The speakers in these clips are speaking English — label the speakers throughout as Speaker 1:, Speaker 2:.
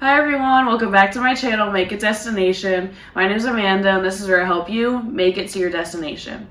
Speaker 1: Hi everyone, welcome back to my channel, Make It Destination. My name is Amanda and this is where I help you make it to your destination.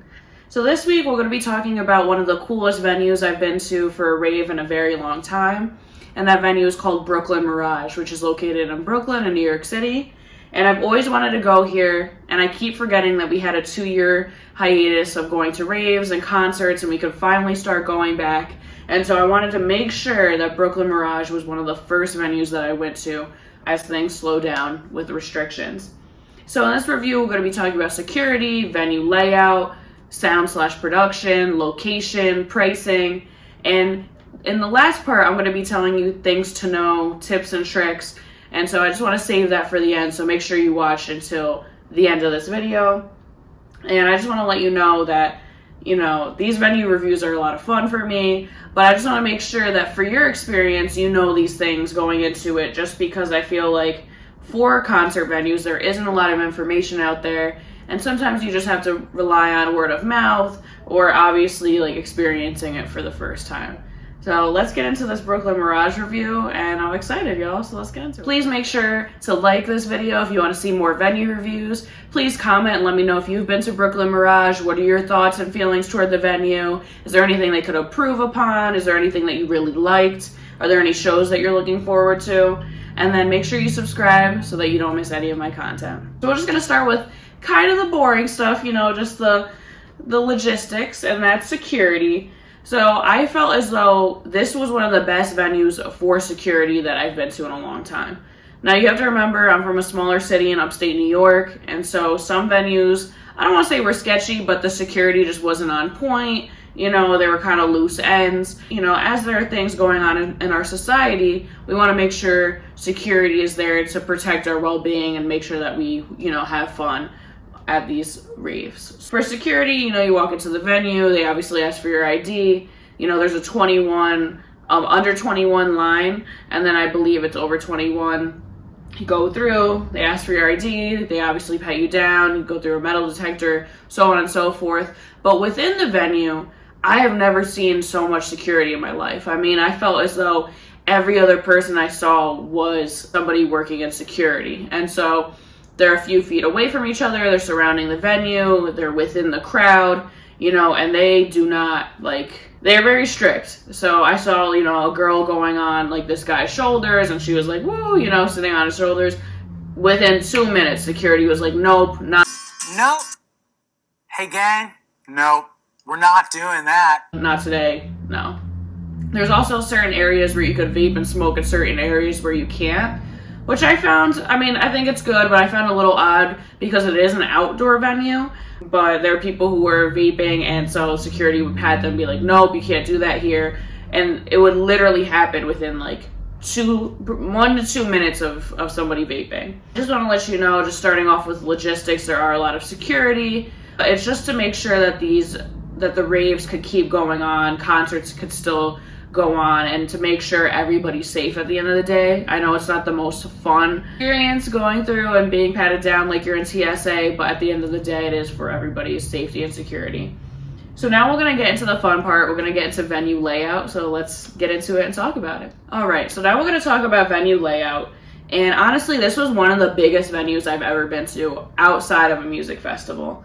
Speaker 1: So this week we're going to be talking about one of the coolest venues I've been to for a rave in a very long time. And that venue is called Brooklyn Mirage, which is located in Brooklyn in New York City. And I've always wanted to go here, and I keep forgetting that we had a 2-year hiatus of going to raves and concerts and we could finally start going back. And so I wanted to make sure that Brooklyn Mirage was one of the first venues that I went to as things slow down with restrictions. So in this review, we're going to be talking about security, venue layout, sound/production, location, pricing, and in the last part, I'm going to be telling you things to know, tips and tricks, and so I just want to save that for the end, so make sure you watch until the end of this video. And I just want to let you know that these venue reviews are a lot of fun for me, but I just want to make sure that for your experience, you know these things going into it, just because I feel like for concert venues, there isn't a lot of information out there, and sometimes you just have to rely on word of mouth or obviously like experiencing it for the first time. So let's get into this Brooklyn Mirage review, and I'm excited, y'all, so let's get into it. Please make sure to like this video if you want to see more venue reviews. Please comment and let me know if you've been to Brooklyn Mirage. What are your thoughts and feelings toward the venue? Is there anything they could improve upon? Is there anything that you really liked? Are there any shows that you're looking forward to? And then make sure you subscribe so that you don't miss any of my content. So we're just going to start with kind of the boring stuff, just the logistics, and that's security. So I felt as though this was one of the best venues for security that I've been to in a long time. Now you have to remember, I'm from a smaller city in upstate New York, and so some venues, I don't want to say were sketchy, but the security just wasn't on point. They were kind of loose ends. As there are things going on in our society, we want to make sure security is there to protect our well-being and make sure that we, have fun at these raves. For security, you walk into the venue, they obviously ask for your ID. There's a under 21 line, and then I believe it's over 21. You go through, they ask for your ID, they obviously pat you down, you go through a metal detector, so on and so forth. But within the venue, I have never seen so much security in my life. I felt as though every other person I saw was somebody working in security. And so they're a few feet away from each other, they're surrounding the venue, they're within the crowd, and they do not, they're very strict. So I saw, a girl going on, this guy's shoulders, and she was like, woo, sitting on his shoulders. Within 2 minutes, security was like, nope, not.
Speaker 2: Nope. Hey, gang. Nope. We're not doing that.
Speaker 1: Not today, no. There's also certain areas where you could vape and smoke and certain areas where you can't. Which I found, I think it's good, but I found a little odd because it is an outdoor venue, but there are people who were vaping, and so security would pat them and be like, nope, you can't do that here. And it would literally happen within 1 to 2 minutes of somebody vaping. Just want to let you know, just starting off with logistics, there are a lot of security. It's just to make sure that the raves could keep going on, concerts could still go on, and to make sure everybody's safe at the end of the day. I know it's not the most fun experience going through and being patted down like you're in TSA, but at the end of the day, it is for everybody's safety and security. So now we're going to get into the fun part. We're going to get into venue layout, so let's get into it and talk about it. All right, so now we're going to talk about venue layout. And honestly, this was one of the biggest venues I've ever been to outside of a music festival.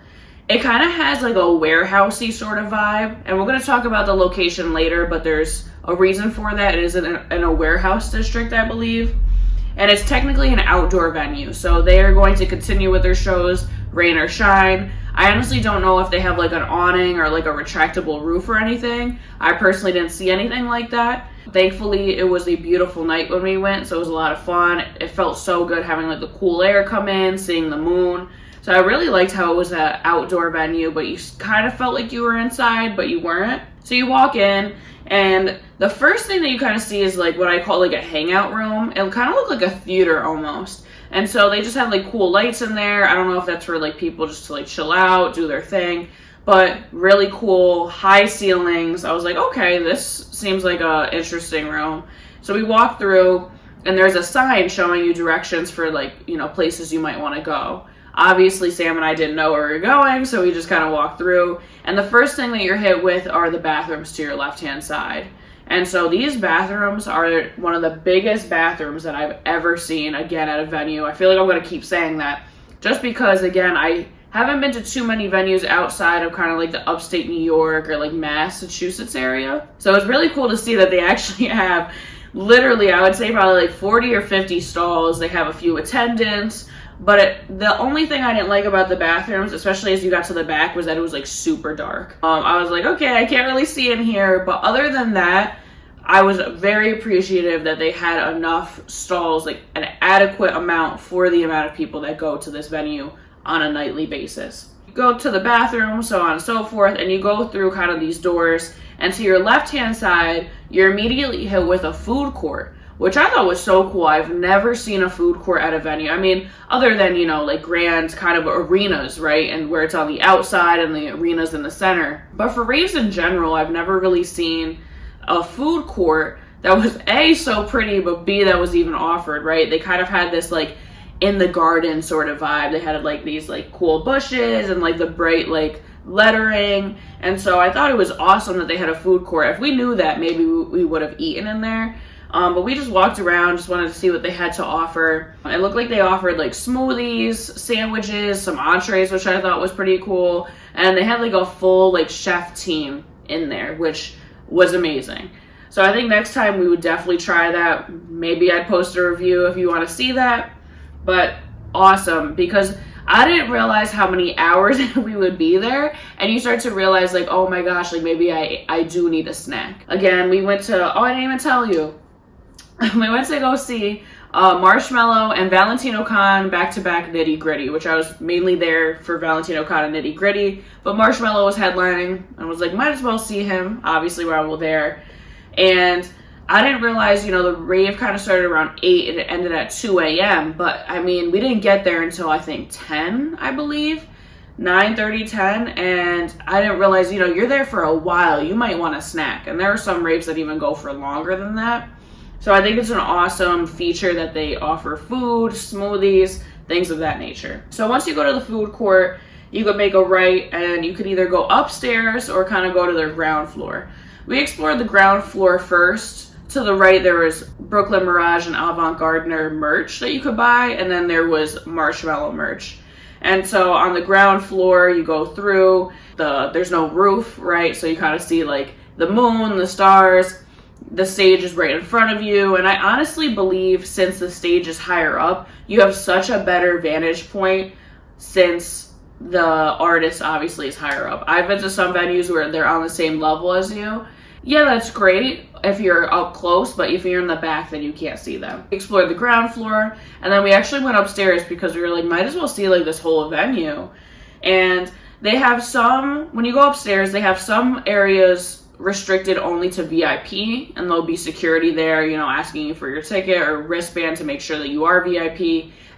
Speaker 1: It kind of has a warehousey sort of vibe, and we're going to talk about the location later, but there's a reason for that. It is in a warehouse district, I believe, and it's technically an outdoor venue, so they are going to continue with their shows, rain or shine. I honestly don't know if they have an awning or a retractable roof or anything. I personally didn't see anything like that. Thankfully, it was a beautiful night when we went, so it was a lot of fun. It felt so good having the cool air come in, seeing the moon. So I really liked how it was an outdoor venue, but you kind of felt like you were inside, but you weren't. So you walk in, and the first thing that you kind of see is what I call a hangout room. It kind of looked like a theater almost. And so they just had cool lights in there. I don't know if that's for people just to chill out, do their thing, but really cool, high ceilings. I was like, okay, this seems like a interesting room. So we walk through, and there's a sign showing you directions for places you might want to go. Obviously, Sam and I didn't know where we were going, so we just kind of walked through. And the first thing that you're hit with are the bathrooms to your left-hand side. And so these bathrooms are one of the biggest bathrooms that I've ever seen, again, at a venue. I feel like I'm going to keep saying that just because, again, I haven't been to too many venues outside of kind of like the upstate New York or like Massachusetts area. So it's really cool to see that they actually have literally, I would say probably like 40 or 50 stalls. They have a few attendants. But the only thing I didn't like about the bathrooms, especially as you got to the back, was that it was like super dark. I was like, okay, I can't really see in here. But other than that, I was very appreciative that they had enough stalls, like an adequate amount for the amount of people that go to this venue on a nightly basis. You go to the bathroom, so on and so forth, and you go through kind of these doors. And to your left-hand side, you're immediately hit with a food court, which I thought was so cool. I've never seen a food court at a venue. I mean, other than, you know, like grand kind of arenas, right? And where it's on the outside and the arenas in the center. But for raves in general, I've never really seen a food court that was A, so pretty, but B, that was even offered, right? They kind of had this like in the garden sort of vibe. They had like these like cool bushes and like the bright like lettering. And so I thought it was awesome that they had a food court. If we knew that, maybe we would have eaten in there. But we just walked around, just wanted to see what they had to offer. It looked like they offered like smoothies, sandwiches, some entrees, which I thought was pretty cool. And they had like a full like chef team in there, which was amazing. So I think next time we would definitely try that. Maybe I'd post a review if you want to see that. But awesome, because I didn't realize how many hours we would be there, and you start to realize like, oh my gosh, like maybe I do need a snack. Again, we went to, I didn't even tell you. We went to go see Marshmello and Valentino Khan back-to-back Nitty Gritty, which I was mainly there for Valentino Khan and Nitty Gritty, but Marshmello was headlining, and was like, might as well see him, obviously while we're there. And I didn't realize, you know, the rave kind of started around 8 and it ended at 2 a.m. But, I mean, we didn't get there until, I think, 10, I believe. 9:30, 10. And I didn't realize, you know, you're there for a while. You might want a snack. And there are some raves that even go for longer than that. So I think it's an awesome feature that they offer food, smoothies, things of that nature. So once you go to the food court, you could make a right and you could either go upstairs or kind of go to their ground floor. We explored the ground floor first. To the right, there was Brooklyn Mirage and Avant Gardner merch that you could buy, and then there was Marshmello merch. And so on the ground floor, you go through, there's no roof, right? So you kind of see like the moon, the stars, the stage is right in front of you. And I honestly believe since the stage is higher up, you have such a better vantage point since the artist obviously is higher up. I've been to some venues where they're on the same level as you. Yeah, that's great if you're up close, but if you're in the back, then you can't see them. We explored the ground floor, and then we actually went upstairs because we were like, might as well see like this whole venue. And they have some, when you go upstairs, they have some areas restricted only to VIP, and there'll be security there, you know, asking you for your ticket or wristband to make sure that you are VIP.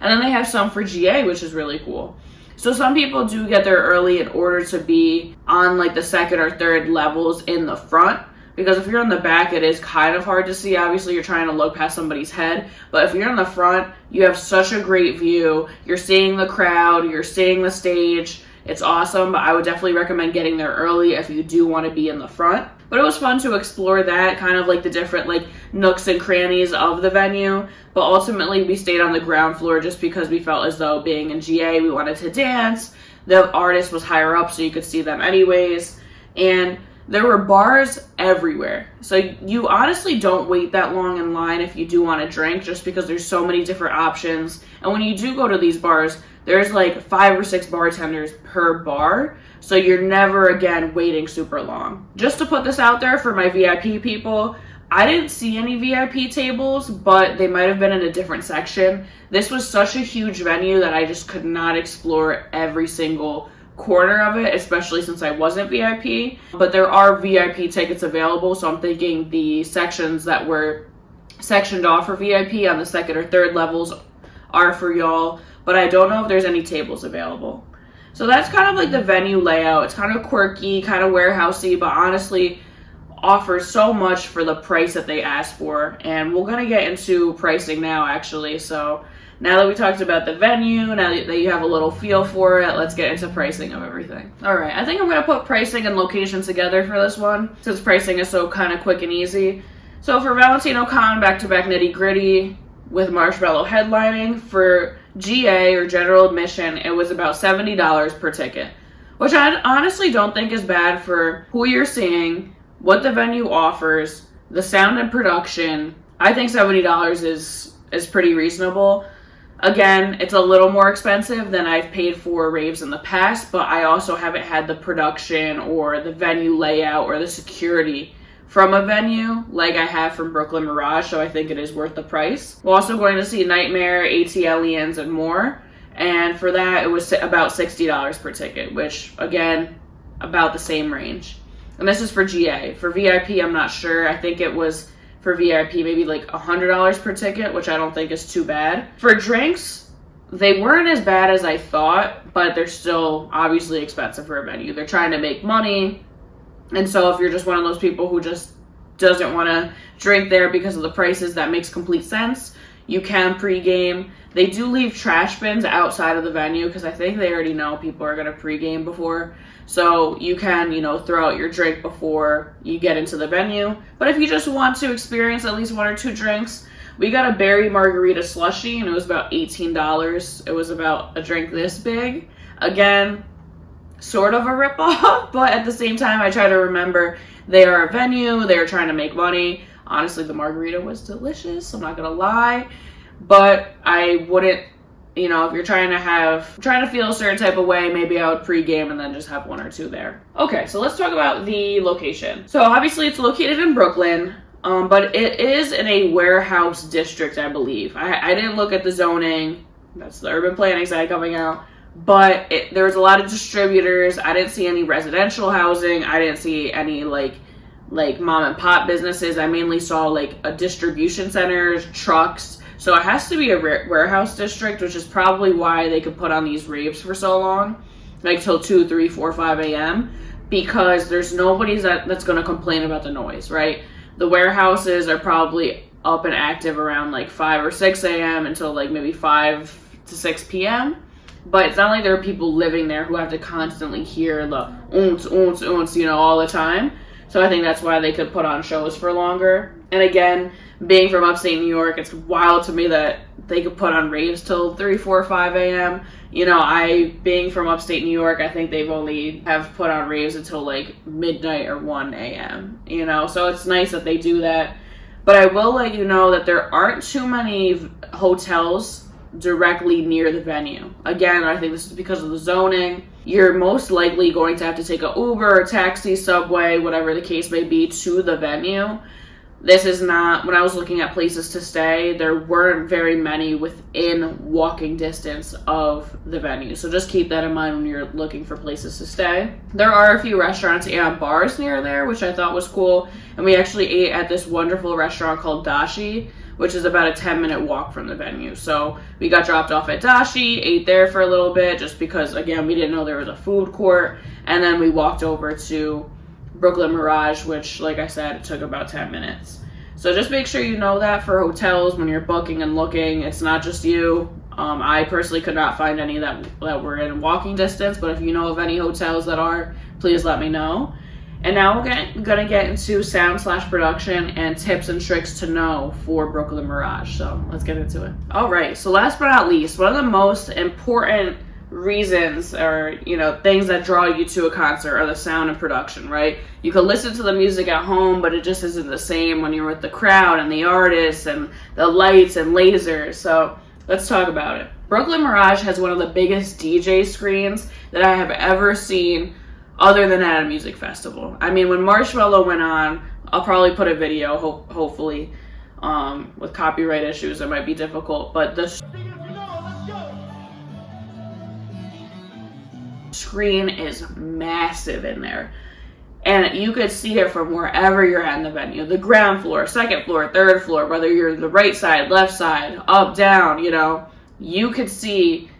Speaker 1: And then they have some for GA, which is really cool. So some people do get there early in order to be on like the second or third levels in the front. Because if you're in the back, it is kind of hard to see. Obviously, you're trying to look past somebody's head. But if you're in the front, you have such a great view. You're seeing the crowd. You're seeing the stage. It's awesome. But I would definitely recommend getting there early if you do want to be in the front. But it was fun to explore that, kind of like the different like nooks and crannies of the venue. But ultimately, we stayed on the ground floor just because we felt as though being in GA, we wanted to dance. The artist was higher up, so you could see them anyways. And there were bars everywhere. So you honestly don't wait that long in line if you do want to drink, just because there's so many different options. And when you do go to these bars, there's like 5 or 6 bartenders per bar. So you're never, again, waiting super long. Just to put this out there for my VIP people, I didn't see any VIP tables, but they might have been in a different section. This was such a huge venue that I just could not explore every single corner of it, especially since I wasn't VIP. But there are VIP tickets available, so I'm thinking the sections that were sectioned off for VIP on the second or third levels are for y'all, but I don't know if there's any tables available. So that's kind of like the venue layout. It's kind of quirky, kind of warehousey, but honestly, offer so much for the price that they ask for. And we're going to get into pricing now, actually. So now that we talked about the venue, now that you have a little feel for it, let's get into pricing of everything. All right, I think I'm going to put pricing and location together for this one, since pricing is so kind of quick and easy. So for Valentino Con, back-to-back Nitty Gritty with Marshmello headlining, for GA or general admission, it was about $70 per ticket, which I honestly don't think is bad for who you're seeing, what the venue offers, the sound and production. I think $70 is pretty reasonable. Again, it's a little more expensive than I've paid for raves in the past, but I also haven't had the production or the venue layout or the security from a venue like I have from Brooklyn Mirage, so I think it is worth the price. We're also going to see Nightmare, ATLians, and more, and for that it was about $60 per ticket, which again, about the same range. And this is for GA. For VIP, I'm not sure. I think it was for VIP maybe like $100 per ticket, which I don't think is too bad. For drinks, they weren't as bad as I thought, but they're still obviously expensive for a venue. They're trying to make money. And so if you're just one of those people who just doesn't want to drink there because of the prices, that makes complete sense. You can pregame. They do leave trash bins outside of the venue because I think they already know people are going to pregame before. So you can, throw out your drink before you get into the venue. But if you just want to experience at least one or two drinks, we got a berry margarita slushie and it was about $18. It was about a drink this big. Again, sort of a ripoff, but at the same time, I try to remember they are a venue, they're trying to make money. Honestly, the margarita was delicious, I'm not gonna lie, but I wouldn't, if you're trying to feel a certain type of way, maybe I would pregame and then just have one or two there. Okay, so let's talk about the location. So obviously it's located in Brooklyn, but it is in a warehouse district, I believe. I didn't look at the zoning, that's the urban planning side coming out. But there was a lot of distributors. I didn't see any residential housing. I didn't see any like mom and pop businesses. I mainly saw like a distribution centers, trucks. So it has to be a warehouse district, which is probably why they could put on these raves for so long, like till 2, 3, 4, 5 a.m. Because there's nobody that's going to complain about the noise, right? The warehouses are probably up and active around like 5 or 6 a.m. until like maybe 5 to 6 p.m. But it's not like there are people living there who have to constantly hear the oons, oons, oons, all the time. So I think that's why they could put on shows for longer. And again, being from upstate New York, it's wild to me that they could put on raves till 3, 4, 5 a.m. Being from upstate New York, I think they've only have put on raves until like midnight or 1 a.m. So it's nice that they do that. But I will let you know that there aren't too many hotels directly near the venue. Again, I think this is because of the zoning. You're most likely going to have to take an Uber, taxi, subway, whatever the case may be, to the venue. This is not, when I was looking at places to stay, there weren't very many within walking distance of the venue. So just keep that in mind when you're looking for places to stay. There are a few restaurants and bars near there, which I thought was cool. And we actually ate at this wonderful restaurant called Dashi, which is about a 10-minute walk from the venue. So we got dropped off at Dashi, ate there for a little bit, just because, again, we didn't know there was a food court. And then we walked over to Brooklyn Mirage, which, like I said, it took about 10 minutes. So just make sure you know that for hotels when you're booking and looking. It's not just you. I personally could not find any that were in walking distance, but if you know of any hotels that are, please let me know. And now we're going to get into sound/production and tips and tricks to know for Brooklyn Mirage. So let's get into it. All right, so last but not least, one of the most important reasons or things that draw you to a concert are the sound and production, right? You can listen to the music at home, but it just isn't the same when you're with the crowd and the artists and the lights and lasers. So let's talk about it. Brooklyn Mirage has one of the biggest DJ screens that I have ever seen other than at a music festival. I mean, when Marshmello went on, I'll probably put a video, hopefully. With copyright issues, it might be difficult, but the screen is massive in there. And you could see it from wherever you're at in the venue. The ground floor, second floor, third floor, whether you're the right side, left side, up, down, you could see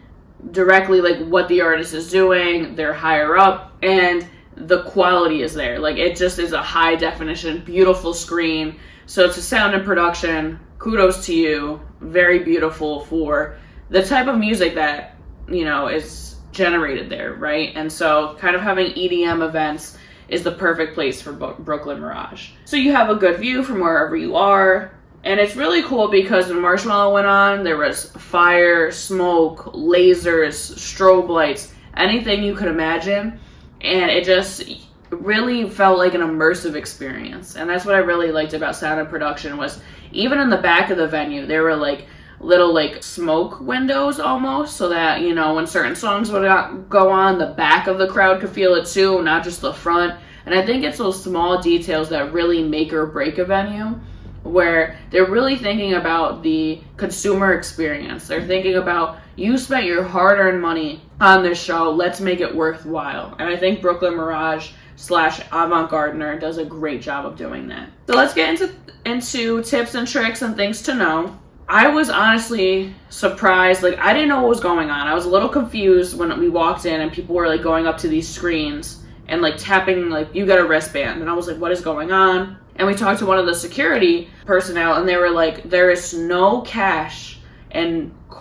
Speaker 1: directly like what the artist is doing. They're higher up, and the quality is there. Like, it just is a high definition, beautiful screen. So to sound and production, kudos to you. Very beautiful for the type of music that, is generated there, right? And so kind of having EDM events is the perfect place for Brooklyn Mirage. So you have a good view from wherever you are. And it's really cool because when Marshmallow went on, there was fire, smoke, lasers, strobe lights, anything you could imagine. And it just really felt like an immersive experience. And that's what I really liked about sound and production was even in the back of the venue, there were like little like smoke windows almost, so that, when certain songs would go on, the back of the crowd could feel it too, not just the front. And I think it's those small details that really make or break a venue, where they're really thinking about the consumer experience. They're thinking about, you spent your hard-earned money on this show, let's make it worthwhile. And I think Brooklyn Mirage / Avant Gardner does a great job of doing that. So let's get into tips and tricks and things to know. I was honestly surprised. Like, I didn't know what was going on. I was a little confused when we walked in and people were like going up to these screens and like tapping, like, you got a wristband. And I was like, what is going on? And we talked to one of the security personnel and they were like, there is no cash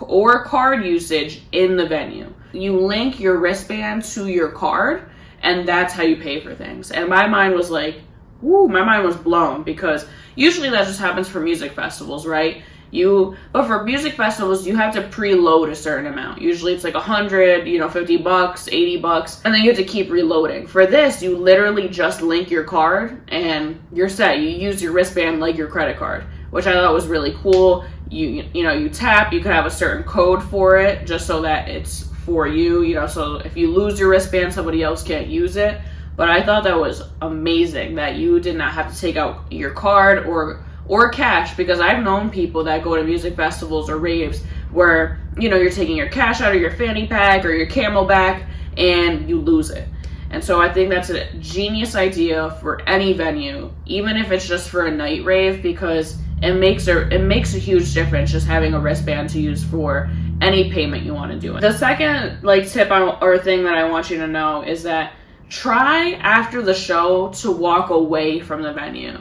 Speaker 1: or card usage in the venue. You link your wristband to your card and that's how you pay for things. And my mind was like, woo, my mind was blown, because usually that just happens for music festivals, right? But for music festivals, you have to preload a certain amount. Usually it's like $100, $50, $80, and then you have to keep reloading. For this, you literally just link your card and you're set. You use your wristband like your credit card, which I thought was really cool. You tap, you could have a certain code for it just so that it's for you, so if you lose your wristband, somebody else can't use it. But I thought that was amazing that you did not have to take out your card or cash, because I've known people that go to music festivals or raves where, you're taking your cash out of your fanny pack or your Camelback and you lose it. And so I think that's a genius idea for any venue, even if it's just for a night rave, because it makes a huge difference just having a wristband to use for any payment you want to do. The second tip or thing that I want you to know is that try after the show to walk away from the venue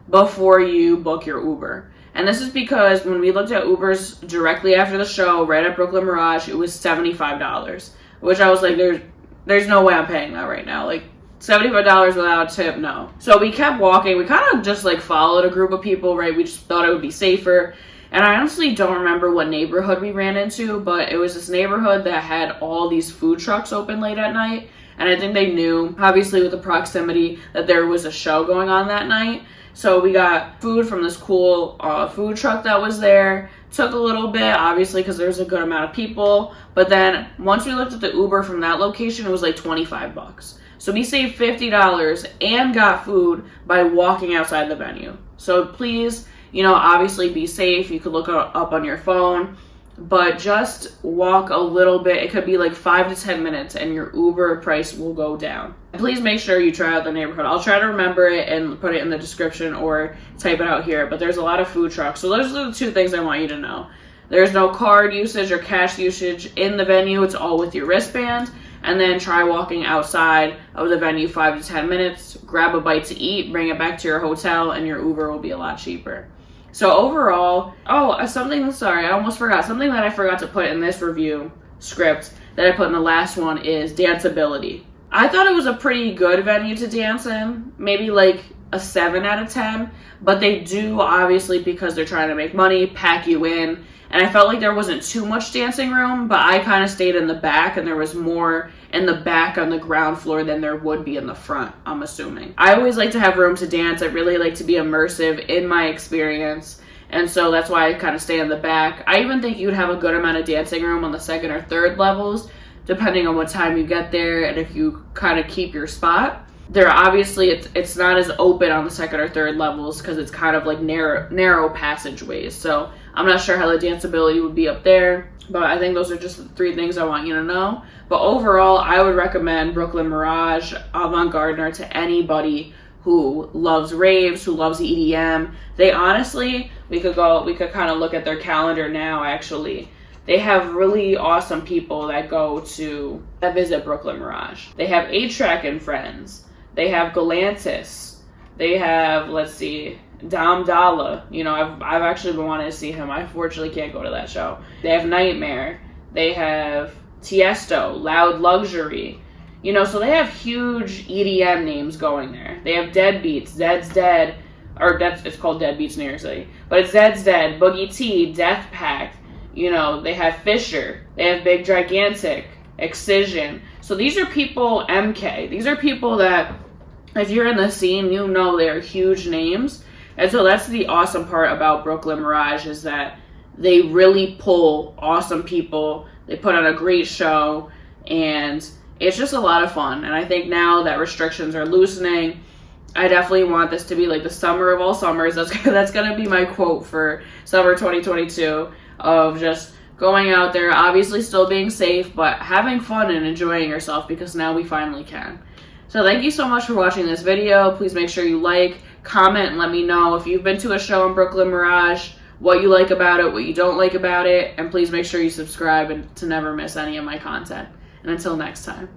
Speaker 1: before you book your Uber. And this is because when we looked at Ubers directly after the show, right at Brooklyn Mirage, it was $75, which I was like, there's no way I'm paying that right now. Like, $75 without a tip, no. So we kept walking. We kind of just followed a group of people, right? We just thought it would be safer. And I honestly don't remember what neighborhood we ran into, but it was this neighborhood that had all these food trucks open late at night. And I think they knew, obviously with the proximity, that there was a show going on that night. So we got food from this cool food truck that was there. Took a little bit, obviously, because there's a good amount of people. But then once we looked at the Uber from that location, it was like $25. So we saved $50 and got food by walking outside the venue. So please, obviously be safe. You could look up on your phone, but just walk a little bit. It could be like 5 to 10 minutes and your Uber price will go down. Please make sure you try out the neighborhood. I'll try to remember it and put it in the description or type it out here, but there's a lot of food trucks. So those are the two things I want you to know. There's no card usage or cash usage in the venue. It's all with your wristband. And then try walking outside of the venue 5 to 10 minutes, grab a bite to eat, bring it back to your hotel, and your Uber will be a lot cheaper. So overall, I almost forgot. Something that I forgot to put in this review script that I put in the last one is danceability. I thought it was a pretty good venue to dance in, maybe like a 7 out of 10, but they do, obviously, because they're trying to make money, pack you in. And I felt like there wasn't too much dancing room, but I kind of stayed in the back, and there was more in the back on the ground floor than there would be in the front, I'm assuming. I always like to have room to dance. I really like to be immersive in my experience, and so that's why I kind of stay in the back. I even think you'd have a good amount of dancing room on the second or third levels, depending on what time you get there and if you kind of keep your spot. There obviously, it's not as open on the second or third levels because it's kind of like narrow passageways. So I'm not sure how the danceability would be up there, but I think those are just the 3 things I want you to know. But overall, I would recommend Brooklyn Mirage, Avant Gardner to anybody who loves raves, who loves EDM. They honestly, we could kind of look at their calendar now actually. They have really awesome people that visit Brooklyn Mirage. They have 8-Track and Friends. They have Galantis. They have, let's see, Dom Dalla. You know, I've actually been wanting to see him. I unfortunately can't go to that show. They have Nightmare. They have Tiesto, Loud Luxury. You know, so they have huge EDM names going there. They have Deadbeats, Zed's Dead, it's called Deadbeats New York City, but it's Zed's Dead, Boogie T, Death Pact. You know, they have Fisher. They have Big Gigantic, Excision. So these are people, MK. These are people that, if you're in the scene, you know they're huge names. And so that's the awesome part about Brooklyn Mirage, is that they really pull awesome people. They put on a great show, and it's just a lot of fun. And I think now that restrictions are loosening, I definitely want this to be like the summer of all summers. That's going to be my quote for summer 2022, of just going out there, obviously still being safe, but having fun and enjoying yourself, because now we finally can. So thank you so much for watching this video. Please make sure you like, comment, and let me know if you've been to a show in Brooklyn Mirage, what you like about it, what you don't like about it, and please make sure you subscribe and to never miss any of my content. And until next time.